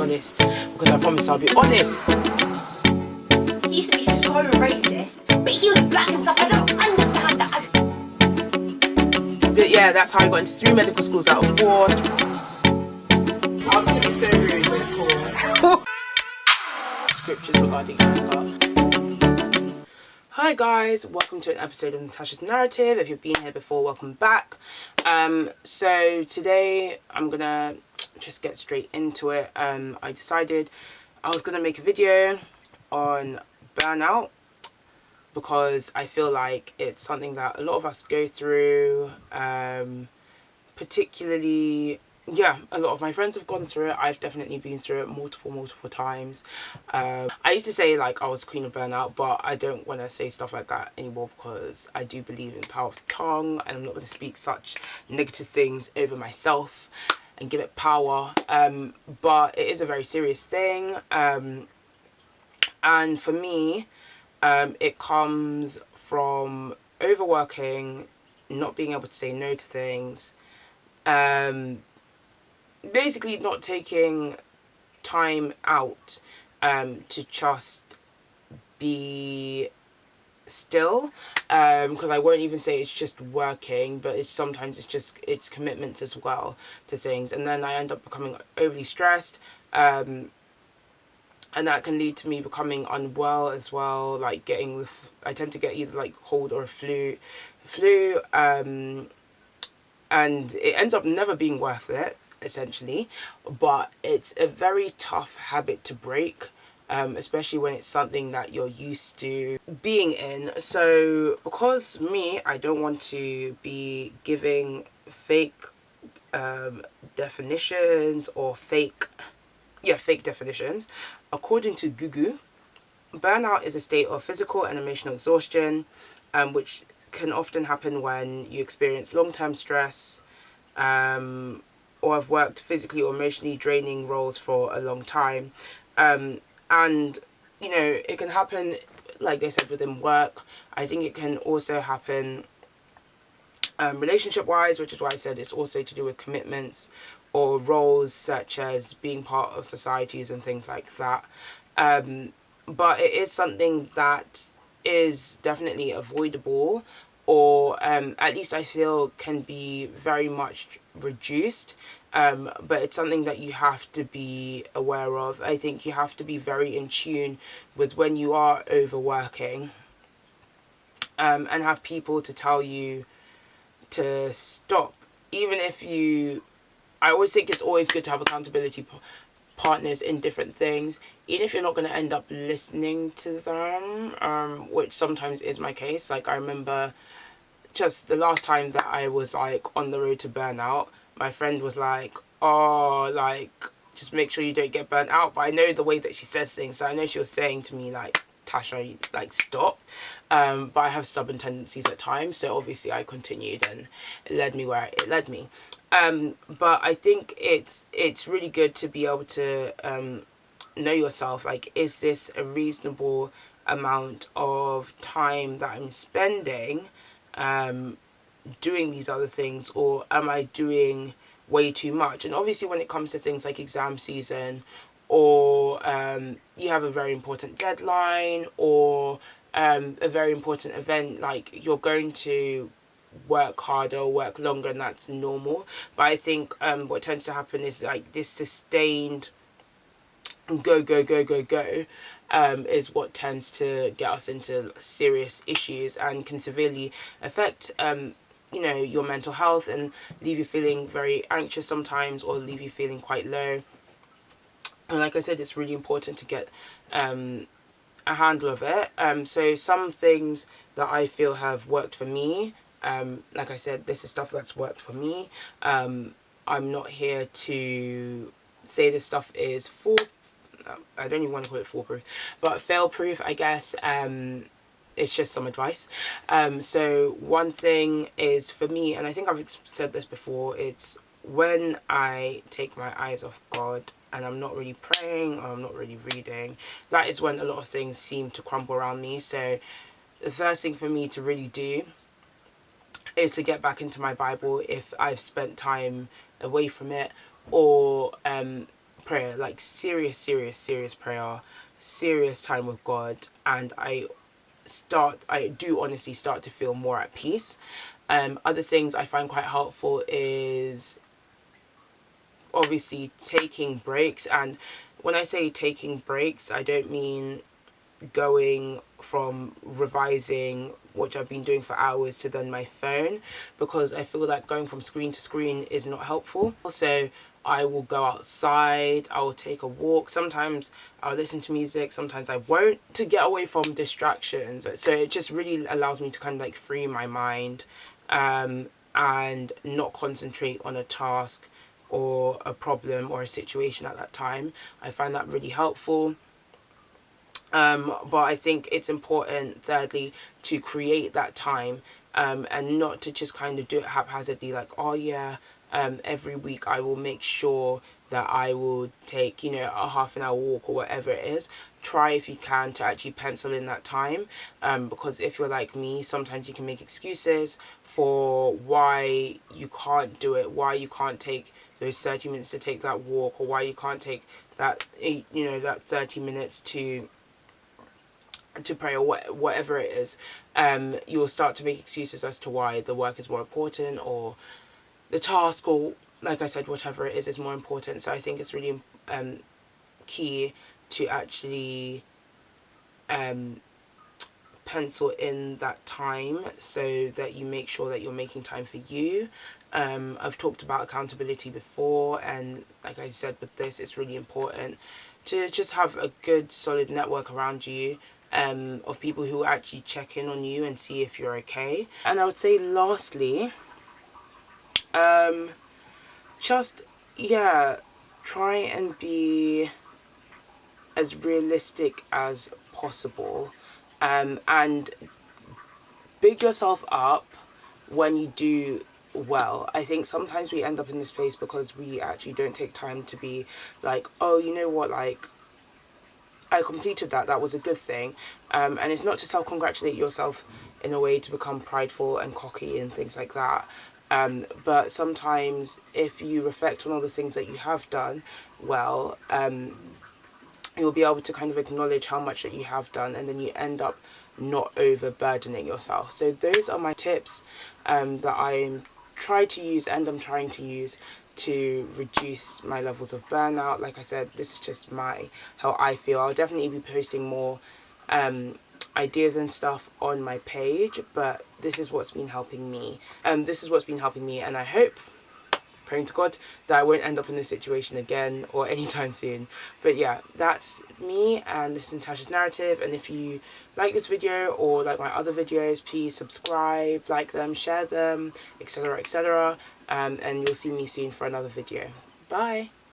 honest, because I promise I'll be honest. He used to be so racist, but he was black himself. I don't understand that. But yeah, that's how I got into 3 medical schools out of 4. I was gonna be so rude, but it's cool. Scriptures regarding anger. Hi guys, welcome to an episode of Natasha's Narrative. If you've been here before, welcome back. So today I'm gonna just get straight into it. I decided I was gonna make a video on burnout because I feel like it's something that a lot of us go through, particularly, yeah, a lot of my friends have gone through it. I've definitely been through it multiple times. I used to say like I was queen of burnout, but I don't want to say stuff like that anymore because I do believe in the power of the tongue, and I'm not going to speak such negative things over myself and give it power. But it is a very serious thing. And for me, it comes from overworking, not being able to say no to things, basically not taking time out to just be still, because I won't even say it's just working, but sometimes it's commitments as well to things, and then I end up becoming overly stressed, and that can lead to me becoming unwell as well, like I tend to get either like cold or a flu, and it ends up never being worth it, essentially. But it's a very tough habit to break, especially when it's something that you're used to being in. So because me, I don't want to be giving fake definitions or fake definitions. According to Google, burnout is a state of physical and emotional exhaustion, which can often happen when you experience long-term stress, or have worked physically or emotionally draining roles for a long time. And, you know, it can happen, like they said, within work. I think it can also happen relationship-wise, which is why I said it's also to do with commitments or roles such as being part of societies and things like that. But it is something that is definitely avoidable, or at least I feel can be very much reduced, but it's something that you have to be aware of. I think you have to be very in tune with when you are overworking, and have people to tell you to stop. Even if I always think it's always good to have accountability partners in different things, even if you're not going to end up listening to them, which sometimes is my case. Like, I remember just the last time that I was like on the road to burnout, my friend was like, oh, like, just make sure you don't get burnt out. But I know the way that she says things, so I know she was saying to me like, Tasha, like, stop. But I have stubborn tendencies at times, so obviously I continued, and it led me where it led me. But I think it's really good to be able to know yourself. Like, is this a reasonable amount of time that I'm spending doing these other things, or am I doing way too much? And obviously when it comes to things like exam season, or you have a very important deadline, or a very important event, like, you're going to work harder or work longer, and that's normal. But I think what tends to happen is like this sustained go is what tends to get us into serious issues and can severely affect you know, your mental health, and leave you feeling very anxious sometimes, or leave you feeling quite low. And like I said, it's really important to get a handle of it. So some things that I feel have worked for me, like I said, this is stuff that's worked for me. I'm not here to say this stuff is I don't even want to call it foolproof, but fail-proof, I guess. It's just some advice. So one thing is, for me, and I think I've said this before, it's when I take my eyes off God and I'm not really praying, or I'm not really reading, that is when a lot of things seem to crumble around me. So the first thing for me to really do is to get back into my Bible if I've spent time away from it, or prayer, like serious prayer, serious time with God, and I do honestly start to feel more at peace. Other things I find quite helpful is obviously taking breaks. And when I say taking breaks, I don't mean going from revising, which I've been doing for hours, to then my phone, because I feel like going from screen to screen is not helpful. So I will go outside, I will take a walk, sometimes I'll listen to music, sometimes I won't, to get away from distractions. So it just really allows me to kind of like free my mind, and not concentrate on a task or a problem or a situation at that time. I find that really helpful. But I think it's important, thirdly, to create that time, and not to just kind of do it haphazardly, like, oh yeah, every week I will make sure that I will take, a half an hour walk or whatever it is. Try, if you can, to actually pencil in that time, because if you're like me, sometimes you can make excuses for why you can't do it, why you can't take those 30 minutes to take that walk, or why you can't take that that 30 minutes to pray, or whatever it is. You'll start to make excuses as to why the work is more important, or the task, or like I said, whatever it is more important. So I think it's really key to actually pencil in that time, so that you make sure that you're making time for you. I've talked about accountability before, and like I said, with this, it's really important to just have a good solid network around you, of people who actually check in on you and see if you're okay. And I would say lastly, just, yeah, try and be as realistic as possible, and big yourself up when you do well. I think sometimes we end up in this place because we actually don't take time to be like, oh, you know what, like, I completed that. That was a good thing. And it's not to self-congratulate yourself in a way to become prideful and cocky and things like that. But sometimes if you reflect on all the things that you have done well, you'll be able to kind of acknowledge how much that you have done, and then you end up not overburdening yourself. So those are my tips, that I'm trying to use to reduce my levels of burnout. Like I said, this is just how I feel. I'll definitely be posting more ideas and stuff on my page, but this is what's been helping me. And I hope, praying to God, that I won't end up in this situation again or anytime soon. But yeah, that's me, and this is Natasha's Narrative. And if you like this video or like my other videos, please subscribe, like them, share them, etc., etc. And you'll see me soon for another video. Bye.